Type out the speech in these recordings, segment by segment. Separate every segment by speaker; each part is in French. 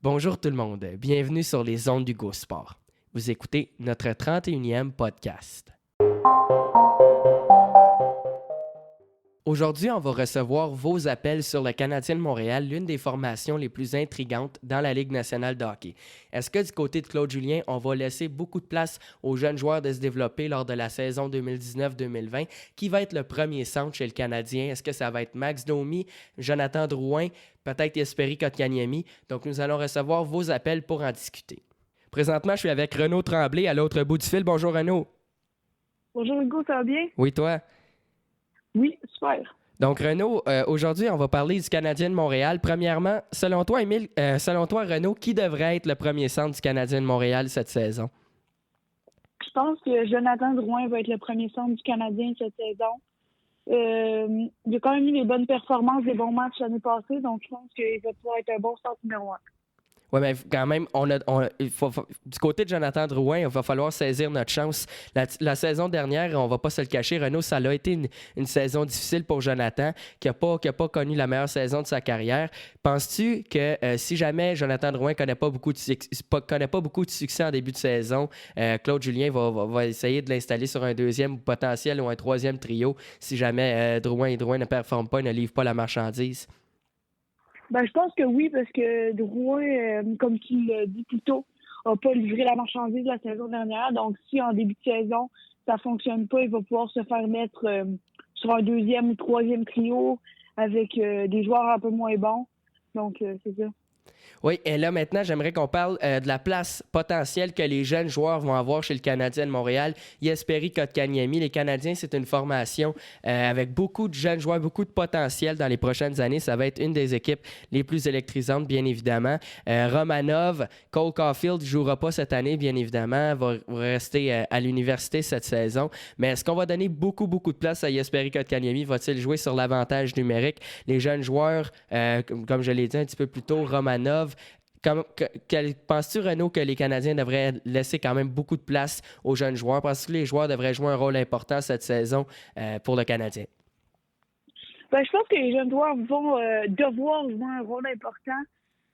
Speaker 1: Bonjour tout le monde, bienvenue sur les ondes du Go Sport. Vous écoutez notre 31e podcast. Aujourd'hui, on va recevoir vos appels sur le Canadien de Montréal, l'une des formations les plus intrigantes dans la Ligue nationale de hockey. Est-ce que du côté de Claude Julien, on va laisser beaucoup de place aux jeunes joueurs de se développer lors de la saison 2019-2020? Qui va être le premier centre chez le Canadien? Est-ce que ça va être Max Domi, Jonathan Drouin, peut-être Jesperi Kotkaniemi? Donc, nous allons recevoir vos appels pour en discuter. Présentement, je suis avec Renaud Tremblay à l'autre bout du fil. Bonjour Renaud.
Speaker 2: Bonjour Hugo, ça va bien?
Speaker 1: Oui, toi?
Speaker 2: Oui, super.
Speaker 1: Donc, Renaud, aujourd'hui, on va parler du Canadien de Montréal. Premièrement, selon toi, Renaud, qui devrait être le premier centre du Canadien de Montréal cette saison?
Speaker 2: Je pense que Jonathan Drouin va être le premier centre du Canadien cette saison. Il a quand même eu des bonnes performances, des bons matchs l'année passée, donc je pense qu'il va pouvoir être un bon centre numéro 1.
Speaker 1: Oui, mais quand même, du côté de Jonathan Drouin, il va falloir saisir notre chance. La saison dernière, on ne va pas se le cacher, Renaud, ça a été une saison difficile pour Jonathan, qui n'a pas connu la meilleure saison de sa carrière. Penses-tu que si jamais Jonathan Drouin ne connaît pas beaucoup de succès en début de saison, Claude Julien va essayer de l'installer sur un deuxième potentiel ou un troisième trio si jamais Drouin ne performe pas et ne livre pas la marchandise?
Speaker 2: Ben, je pense que oui, parce que Drouin, comme tu l'as dit plus tôt, n'a pas livré la marchandise la saison dernière. Donc, si en début de saison, ça ne fonctionne pas, il va pouvoir se faire mettre sur un deuxième ou troisième trio avec des joueurs un peu moins bons. Donc, c'est ça.
Speaker 1: Oui, et là maintenant, j'aimerais qu'on parle de la place potentielle que les jeunes joueurs vont avoir chez le Canadien de Montréal. Jesperi Kotkaniemi, les Canadiens, c'est une formation avec beaucoup de jeunes joueurs, beaucoup de potentiel dans les prochaines années. Ça va être une des équipes les plus électrisantes, bien évidemment. Romanov, Cole Caulfield ne jouera pas cette année, bien évidemment, va rester à l'université cette saison. Mais est-ce qu'on va donner beaucoup de place à Jesperi Kotkaniemi? Va-t-il jouer sur l'avantage numérique? Les jeunes joueurs, comme je l'ai dit un petit peu plus tôt, Romanov, penses-tu, Renaud, que les Canadiens devraient laisser quand même beaucoup de place aux jeunes joueurs? Penses-tu que les joueurs devraient jouer un rôle important cette saison pour le Canadien?
Speaker 2: Ben, je pense que les jeunes joueurs vont devoir jouer un rôle important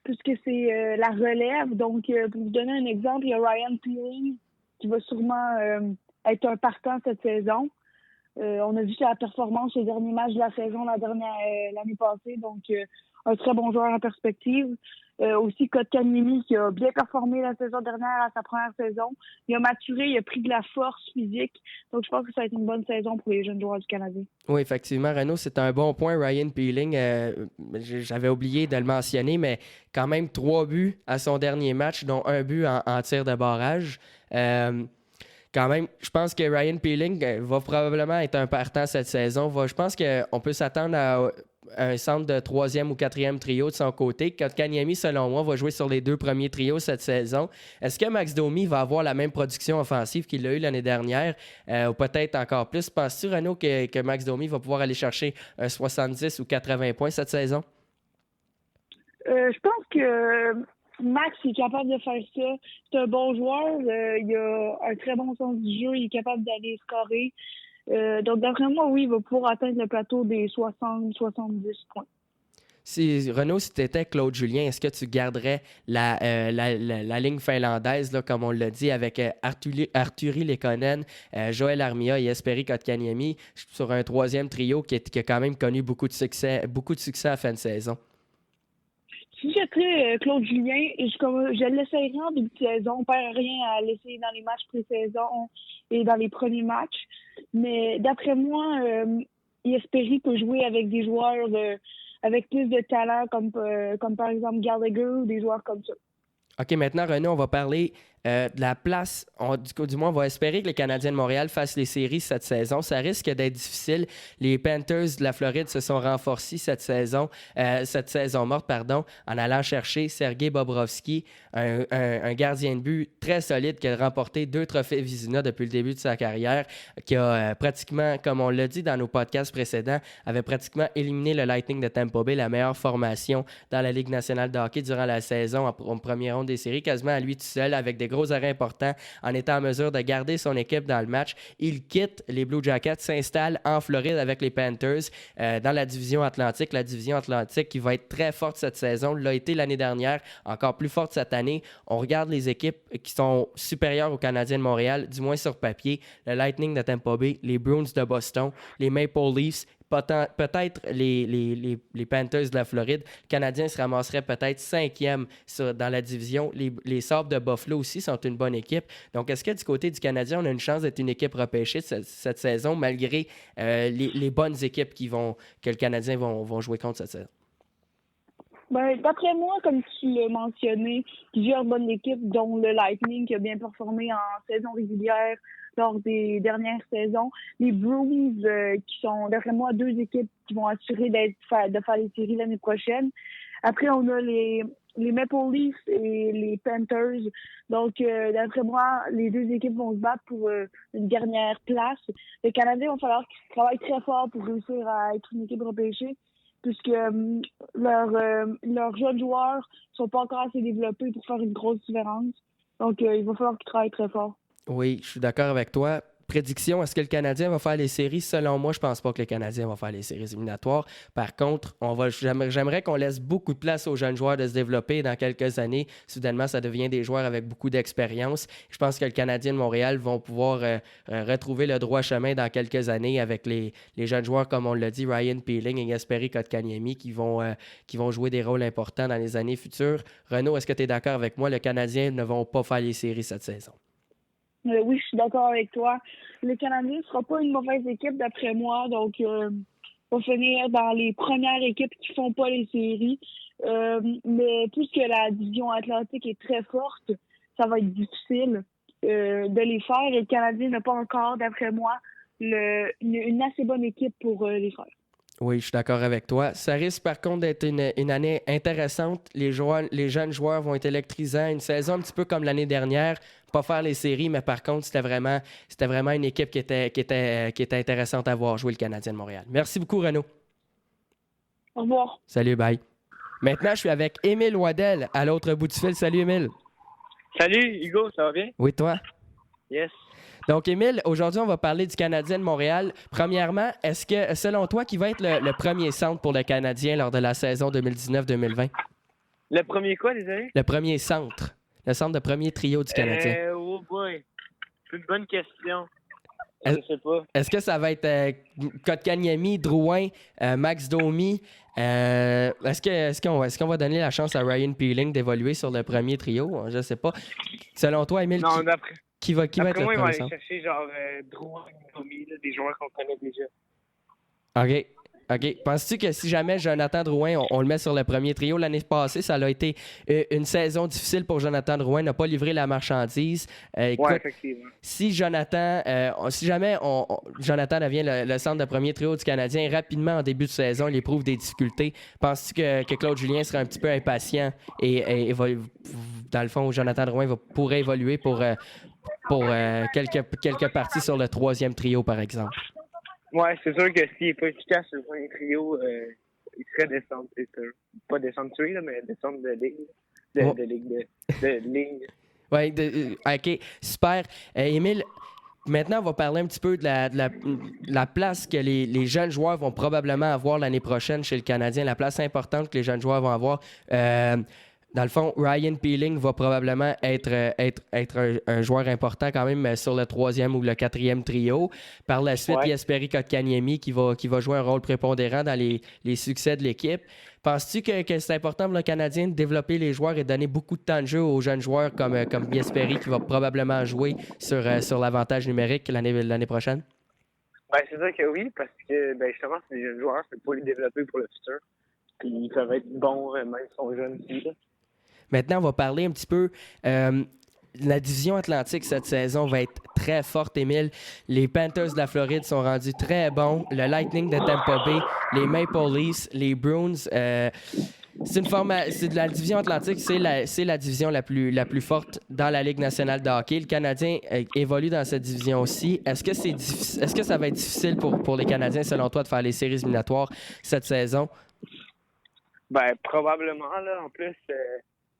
Speaker 2: puisque c'est la relève. Donc, pour vous donner un exemple, il y a Ryan Peeling qui va sûrement être un partant cette saison. On a vu sa performance au dernier match de la saison l'année passée. Donc, un très bon joueur en perspective. Aussi Kotkaniemi qui a bien performé la saison dernière à sa première saison. Il a maturé, il a pris de la force physique. Donc, je pense que ça va être une bonne saison pour les jeunes joueurs du Canadien.
Speaker 1: Oui, effectivement, Renaud, c'est un bon point. Ryan Peeling, j'avais oublié de le mentionner, mais quand même 3 buts à son dernier match, dont un but en tir de barrage. Quand même, je pense que Ryan Peeling va probablement être un partant cette saison. Je pense qu'on peut s'attendre à un centre de 3e ou 4e trio de son côté. Kotkaniemi, selon moi, va jouer sur les 2 premiers trios cette saison. Est-ce que Max Domi va avoir la même production offensive qu'il a eu l'année dernière ou peut-être encore plus? Penses-tu, Renaud, que Max Domi va pouvoir aller chercher un 70 ou 80 points cette saison?
Speaker 2: Je pense que Max est capable de faire ça. C'est un bon joueur. Il a un très bon sens du jeu. Il est capable d'aller scorer. Donc, d'après moi, oui, il va pouvoir atteindre le plateau des 60-70 points.
Speaker 1: Renaud, si tu étais Claude Julien, est-ce que tu garderais la ligne finlandaise, là, comme on l'a dit, avec Artturi Lehkonen, Joel Armia et Jesperi Kotkaniemi sur un 3e trio qui a quand même connu beaucoup de succès à la fin de saison?
Speaker 2: Si j'étais Claude Julien, je l'essayerais en début de saison. On ne perd rien à l'essayer dans les matchs pré-saison et dans les premiers matchs. Mais d'après moi, Jesperi peut jouer avec des joueurs avec plus de talent, comme par exemple Gallagher ou des joueurs comme ça.
Speaker 1: OK, maintenant, Renaud, on va parler de la place. Du moins, on va espérer que les Canadiens de Montréal fassent les séries cette saison. Ça risque d'être difficile. Les Panthers de la Floride se sont renforcés cette saison morte, en allant chercher Sergei Bobrovsky, un gardien de but très solide qui a remporté 2 trophées Vizina depuis le début de sa carrière, qui a pratiquement, comme on l'a dit dans nos podcasts précédents, avait pratiquement éliminé le Lightning de Tampa Bay, la meilleure formation dans la Ligue nationale de hockey durant la saison en première ronde des séries, quasiment à lui tout seul, avec des gros arrêts importants en étant en mesure de garder son équipe dans le match. Il quitte les Blue Jackets, s'installe en Floride avec les Panthers dans la division Atlantique. La division Atlantique qui va être très forte cette saison, l'a été l'année dernière, encore plus forte cette année. On regarde les équipes qui sont supérieures aux Canadiens de Montréal, du moins sur papier. Le Lightning de Tampa Bay, les Bruins de Boston, les Maple Leafs, peut-être les Panthers de la Floride. Le Canadien se ramasserait peut-être 5e dans la division. Les Sabres de Buffalo aussi sont une bonne équipe. Donc, est-ce que du côté du Canadien, on a une chance d'être une équipe repêchée cette saison, malgré les bonnes équipes que le Canadien vont jouer contre cette saison?
Speaker 2: Ben, d'après moi, comme tu l'as mentionné, plusieurs bonnes équipes, dont le Lightning qui a bien performé en saison régulière lors des dernières saisons. Les Bruins, qui sont, d'après moi, 2 équipes qui vont assurer de faire les séries l'année prochaine. Après, on a les Maple Leafs et les Panthers. Donc, d'après moi, les 2 équipes vont se battre pour une dernière place. Les Canadiens vont falloir qu'ils travaillent très fort pour réussir à être une équipe repêchée, puisque leurs jeunes joueurs sont pas encore assez développés pour faire une grosse différence. Donc, il va falloir qu'ils travaillent très fort.
Speaker 1: Oui, je suis d'accord avec toi. Prédiction, est-ce que le Canadien va faire les séries? Selon moi, je pense pas que le Canadien va faire les séries éliminatoires. Par contre, j'aimerais qu'on laisse beaucoup de place aux jeunes joueurs de se développer dans quelques années. Soudainement, ça devient des joueurs avec beaucoup d'expérience. Je pense que le Canadien de Montréal vont pouvoir retrouver le droit chemin dans quelques années avec les jeunes joueurs, comme on l'a dit, Ryan Peeling et Jesperi Kotkaniemi, qui vont jouer des rôles importants dans les années futures. Renaud, est-ce que tu es d'accord avec moi? Le Canadien ne vont pas faire les séries cette saison.
Speaker 2: Oui, je suis d'accord avec toi. Le Canadien ne sera pas une mauvaise équipe, d'après moi. Donc, va finir dans les premières équipes qui font pas les séries. Mais puisque la division Atlantique est très forte, ça va être difficile de les faire. Et le Canadien n'a pas encore, d'après moi, une assez bonne équipe pour les faire.
Speaker 1: Oui, je suis d'accord avec toi. Ça risque par contre d'être une année intéressante. Les jeunes joueurs vont être électrisants. Une saison un petit peu comme l'année dernière. Pas faire les séries, mais par contre, c'était vraiment une équipe qui était intéressante à voir jouer, le Canadien de Montréal. Merci beaucoup, Renaud.
Speaker 2: Au revoir.
Speaker 1: Salut, bye. Maintenant, je suis avec Émile Waddell à l'autre bout du fil. Salut, Émile.
Speaker 3: Salut, Hugo, ça va bien?
Speaker 1: Oui, toi?
Speaker 3: Yes.
Speaker 1: Donc, Émile, aujourd'hui, on va parler du Canadien de Montréal. Premièrement, est-ce que, selon toi, qui va être le premier centre pour le Canadien lors de la saison 2019-2020?
Speaker 3: Le premier quoi, désolé?
Speaker 1: Le premier centre. Le centre de premier trio du Canadien.
Speaker 3: Oh boy. C'est une bonne question. Je sais pas.
Speaker 1: Est-ce que ça va être Kotkaniemi, Drouin, Max Domi? Est-ce qu'on va donner la chance à Ryan Peeling d'évoluer sur le premier trio? Je sais pas. Selon toi, Émile,
Speaker 3: Non, d'après
Speaker 1: qui va être le
Speaker 3: moi, ils vont
Speaker 1: premier
Speaker 3: aller
Speaker 1: centre?
Speaker 3: chercher genre Drouin, Domi, des joueurs qu'on connaît déjà.
Speaker 1: OK. Penses-tu que si jamais Jonathan Drouin, on le met sur le premier trio, l'année passée, ça a été une saison difficile pour Jonathan Drouin, n'a pas livré la marchandise. Écoute,
Speaker 3: Ouais, effectivement.
Speaker 1: si jamais Jonathan devient le centre de premier trio du Canadien, rapidement en début de saison, il éprouve des difficultés. Penses-tu que Claude Julien serait un petit peu impatient et dans le fond, Jonathan Drouin pourrait évoluer pour quelques parties sur le troisième trio, par exemple?
Speaker 3: Ouais, c'est sûr que s'il n'est pas efficace sur le premier trio, il serait descendre, c'est sûr. Pas descendre tuer, là, mais descendre de ligne. De ligne.
Speaker 1: Oui, OK, super. Émile, maintenant, on va parler un petit peu de la place que les jeunes joueurs vont probablement avoir l'année prochaine chez le Canadien, la place importante que les jeunes joueurs vont avoir. Dans le fond, Ryan Peeling va probablement être un joueur important quand même sur le troisième ou le quatrième trio. Par la suite, Jesperi Kotkaniemi qui va jouer un rôle prépondérant dans les succès de l'équipe. Penses-tu que c'est important pour le Canadien de développer les joueurs et de donner beaucoup de temps de jeu aux jeunes joueurs comme Jesperi qui va probablement jouer sur l'avantage numérique l'année prochaine?
Speaker 3: Ben, c'est sûr que oui, parce que justement, c'est des jeunes joueurs, c'est pour les développer pour le futur. Puis ils peuvent être bons, même s'ils sont jeunes aussi, là.
Speaker 1: Maintenant, on va parler un petit peu. La division Atlantique cette saison va être très forte, Émile. Les Panthers de la Floride sont rendus très bons. Le Lightning de Tampa Bay, les Maple Leafs, les Bruins. C'est de la division Atlantique, c'est la division la plus forte dans la Ligue nationale de hockey. Le Canadien évolue dans cette division aussi. Est-ce que ça va être difficile pour les Canadiens, selon toi, de faire les séries éliminatoires cette saison?
Speaker 3: Ben, probablement, là. En plus,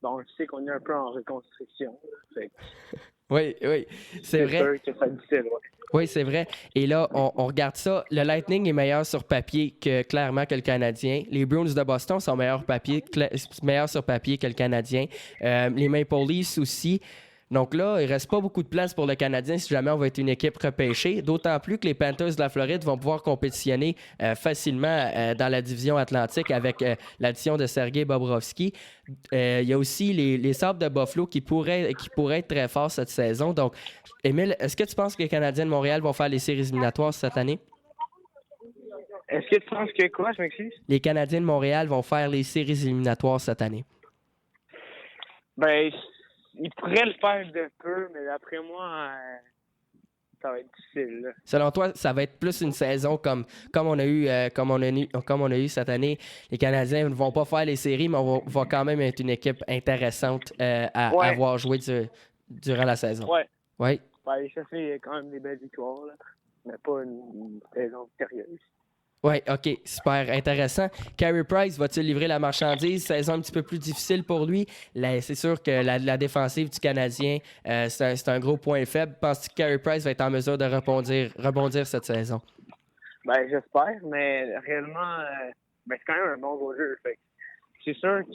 Speaker 3: je sais qu'on est un peu en reconstruction. Fait que
Speaker 1: Oui, c'est vrai.
Speaker 3: sûr que ça va être difficile, ouais.
Speaker 1: Oui, c'est vrai. Et là, on regarde ça. Le Lightning est meilleur sur papier clairement que le Canadien. Les Bruins de Boston sont meilleurs sur papier que le Canadien. Les Maple Leafs aussi. Donc là, il ne reste pas beaucoup de place pour le Canadien si jamais on va être une équipe repêchée. D'autant plus que les Panthers de la Floride vont pouvoir compétitionner facilement dans la division Atlantique avec l'addition de Sergei Bobrovsky. Il y a aussi les Sabres de Buffalo qui pourraient être très forts cette saison. Donc, Émile, est-ce que tu penses que les Canadiens de Montréal vont faire les séries éliminatoires cette année?
Speaker 3: Est-ce que tu penses que quoi, je m'excuse?
Speaker 1: Les Canadiens de Montréal vont faire les séries éliminatoires cette année.
Speaker 3: Ben, ils pourraient le faire de peu, mais d'après moi, ça va être difficile, là.
Speaker 1: Selon toi, ça va être plus une saison comme on a eu cette année. Les Canadiens ne vont pas faire les séries, mais on va quand même être une équipe intéressante à avoir joué durant la saison.
Speaker 3: Ouais.
Speaker 1: Oui.
Speaker 3: Ben, ça fait quand même des belles victoires, là, mais pas une saison sérieuse.
Speaker 1: Oui, OK, super intéressant. Carey Price va-t-il livrer la marchandise? Saison un petit peu plus difficile pour lui. C'est sûr que la défensive du Canadien, c'est un gros point faible. Penses-tu que Carey Price va être en mesure de rebondir cette saison?
Speaker 3: Ben, j'espère, mais réellement, c'est quand même un bon gros jeu. Fait que c'est sûr que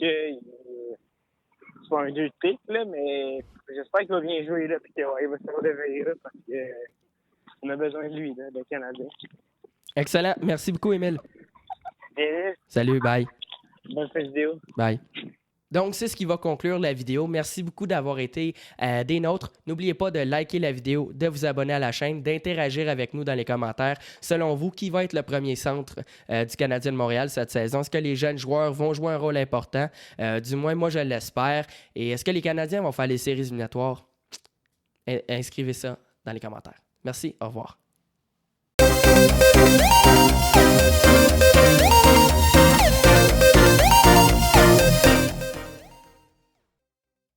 Speaker 3: c'est pas un 2 pique, là, mais j'espère qu'il va bien jouer, là, puis qu'il va se relever, là, parce qu'on a besoin de lui, là, le Canadien.
Speaker 1: Excellent. Merci beaucoup, Émile.
Speaker 3: Bien,
Speaker 1: Salut, bye.
Speaker 3: bonne fin de vidéo.
Speaker 1: Bye. Donc, c'est ce qui va conclure la vidéo. Merci beaucoup d'avoir été des nôtres. N'oubliez pas de liker la vidéo, de vous abonner à la chaîne, d'interagir avec nous dans les commentaires. Selon vous, qui va être le premier centre du Canadien de Montréal cette saison? Est-ce que les jeunes joueurs vont jouer un rôle important? Du moins, moi, je l'espère. Et est-ce que les Canadiens vont faire les séries éliminatoires? Inscrivez ça dans les commentaires. Merci, au revoir.